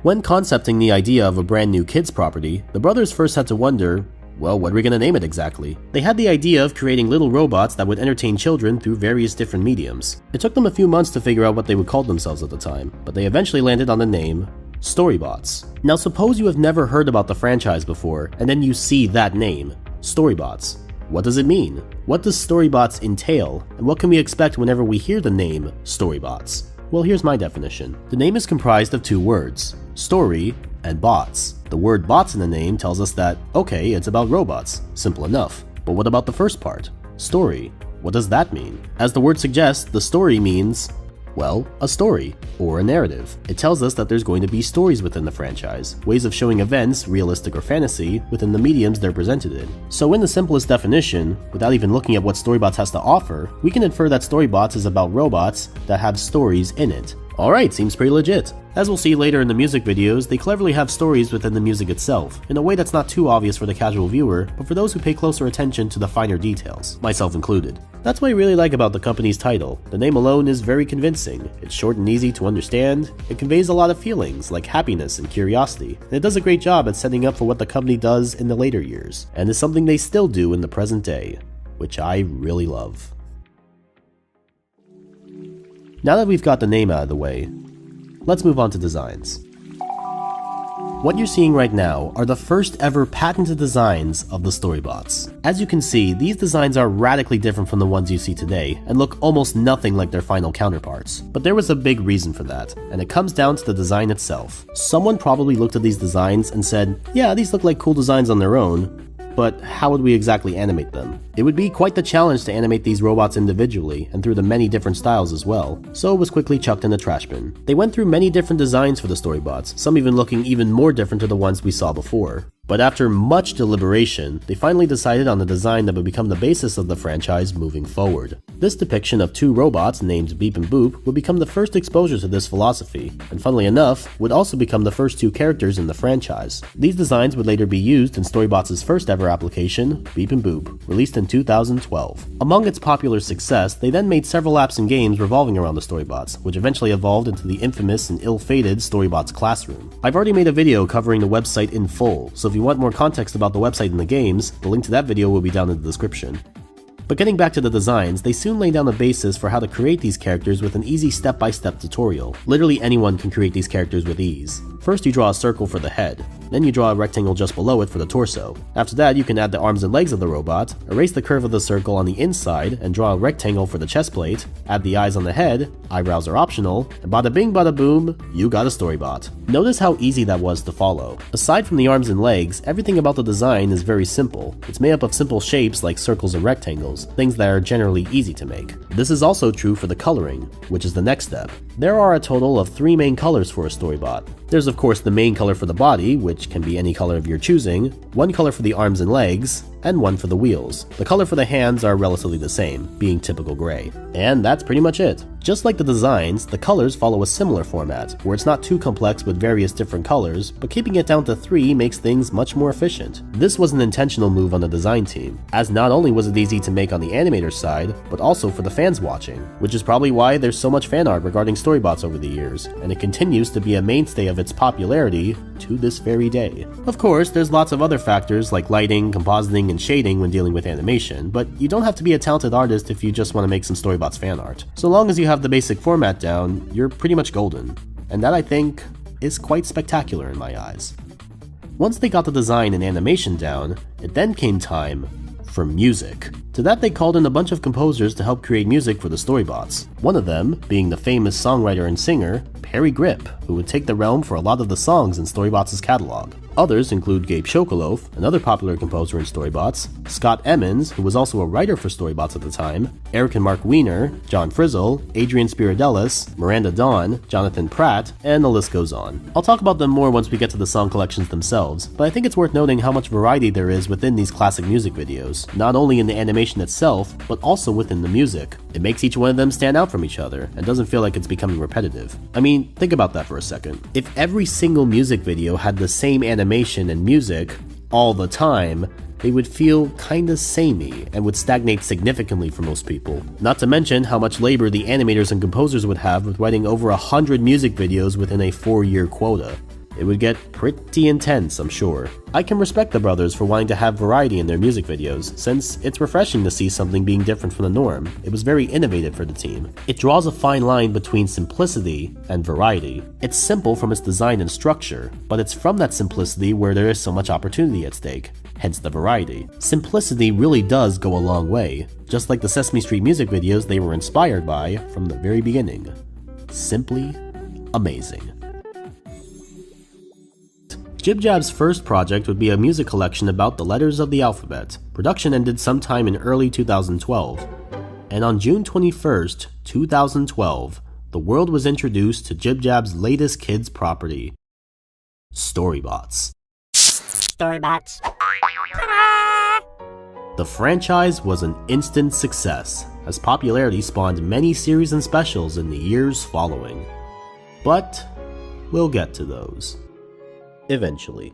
When concepting the idea of a brand new kids property, the brothers first had to wonder, well, what are we going to name it exactly? They had the idea of creating little robots that would entertain children through various different mediums. It took them a few months to figure out what they would call themselves at the time, but they eventually landed on the name StoryBots. Now suppose you have never heard about the franchise before, and then you see that name, StoryBots. What does it mean? What does StoryBots entail, and what can we expect whenever we hear the name StoryBots? Well, here's my definition. The name is comprised of two words, story and bots. The word bots in the name tells us that, okay, it's about robots. Simple enough. But what about the first part? Story. What does that mean? As the word suggests, the story means, well, a story, or a narrative. It tells us that there's going to be stories within the franchise, ways of showing events, realistic or fantasy, within the mediums they're presented in. So in the simplest definition, without even looking at what StoryBots has to offer, we can infer that StoryBots is about robots that have stories in it. Alright, seems pretty legit. As we'll see later in the music videos, they cleverly have stories within the music itself, in a way that's not too obvious for the casual viewer, but for those who pay closer attention to the finer details, myself included. That's what I really like about the company's title. The name alone is very convincing. It's short and easy to understand, it conveys a lot of feelings, like happiness and curiosity, and it does a great job at setting up for what the company does in the later years, and is something they still do in the present day, which I really love. Now that we've got the name out of the way, let's move on to designs. What you're seeing right now are the first ever patented designs of the StoryBots. As you can see, these designs are radically different from the ones you see today, and look almost nothing like their final counterparts. But there was a big reason for that, and it comes down to the design itself. Someone probably looked at these designs and said, yeah, these look like cool designs on their own, but how would we exactly animate them? It would be quite the challenge to animate these robots individually, and through the many different styles as well, so it was quickly chucked in the trash bin. They went through many different designs for the StoryBots, some even looking even more different to the ones we saw before. But after much deliberation, they finally decided on the design that would become the basis of the franchise moving forward. This depiction of two robots named Beep and Boop would become the first exposure to this philosophy, and funnily enough, would also become the first two characters in the franchise. These designs would later be used in StoryBots' first ever application, Beep and Boop, released in 2012. Among its popular success, they then made several apps and games revolving around the StoryBots, which eventually evolved into the infamous and ill-fated StoryBots Classroom. I've already made a video covering the website in full, so if you want more context about the website and the games, the link to that video will be down in the description. But getting back to the designs, they soon laid down the basis for how to create these characters with an easy step-by-step tutorial. Literally anyone can create these characters with ease. First you draw a circle for the head, then you draw a rectangle just below it for the torso. After that you can add the arms and legs of the robot, erase the curve of the circle on the inside and draw a rectangle for the chest plate, add the eyes on the head, eyebrows are optional, and bada bing bada boom, you got a StoryBot. Notice how easy that was to follow. Aside from the arms and legs, everything about the design is very simple. It's made up of simple shapes like circles and rectangles, things that are generally easy to make. This is also true for the coloring, which is the next step. There are a total of 3 main colors for a StoryBot. There's of course the main color for the body, which can be any color of your choosing, one color for the arms and legs, and one for the wheels. The color for the hands are relatively the same, being typical gray. And that's pretty much it. Just like the designs, the colors follow a similar format, where it's not too complex with various different colors, but keeping it down to 3 makes things much more efficient. This was an intentional move on the design team, as not only was it easy to make on the animator's side, but also for the fans watching, which is probably why there's so much fan art regarding StoryBots over the years, and it continues to be a mainstay of its popularity to this very day. Of course, there's lots of other factors like lighting, compositing, and shading when dealing with animation, but you don't have to be a talented artist if you just want to make some StoryBots fan art. So long as you have the basic format down, you're pretty much golden. And that, I think, is quite spectacular in my eyes. Once they got the design and animation down, it then came time for music. To that they called in a bunch of composers to help create music for the StoryBots. One of them being the famous songwriter and singer, Perry Grip, who would take the realm for a lot of the songs in StoryBots' catalog. Others include Gabe Shokoloff, another popular composer in StoryBots, Scott Emmons, who was also a writer for StoryBots at the time, Eric and Mark Weiner, John Frizzle, Adrian Spiridelis, Miranda Dawn, Jonathan Pratt, and the list goes on. I'll talk about them more once we get to the song collections themselves, but I think it's worth noting how much variety there is within these classic music videos, not only in the animation itself, but also within the music. It makes each one of them stand out from each other, and doesn't feel like it's becoming repetitive. I mean, think about that for a second. If every single music video had the same animation and music all the time, they would feel kinda samey and would stagnate significantly for most people. Not to mention how much labor the animators and composers would have with writing over 100 music videos within a 4-year quota. It would get pretty intense, I'm sure. I can respect the brothers for wanting to have variety in their music videos, since it's refreshing to see something being different from the norm. It was very innovative for the team. It draws a fine line between simplicity and variety. It's simple from its design and structure, but it's from that simplicity where there is so much opportunity at stake, hence the variety. Simplicity really does go a long way, just like the Sesame Street music videos they were inspired by from the very beginning. Simply amazing. Jib Jab's first project would be a music collection about the letters of the alphabet. Production ended sometime in early 2012. And on June 21st, 2012, the world was introduced to Jib Jab's latest kids property, StoryBots. StoryBots. The franchise was an instant success, as popularity spawned many series and specials in the years following. But we'll get to those eventually.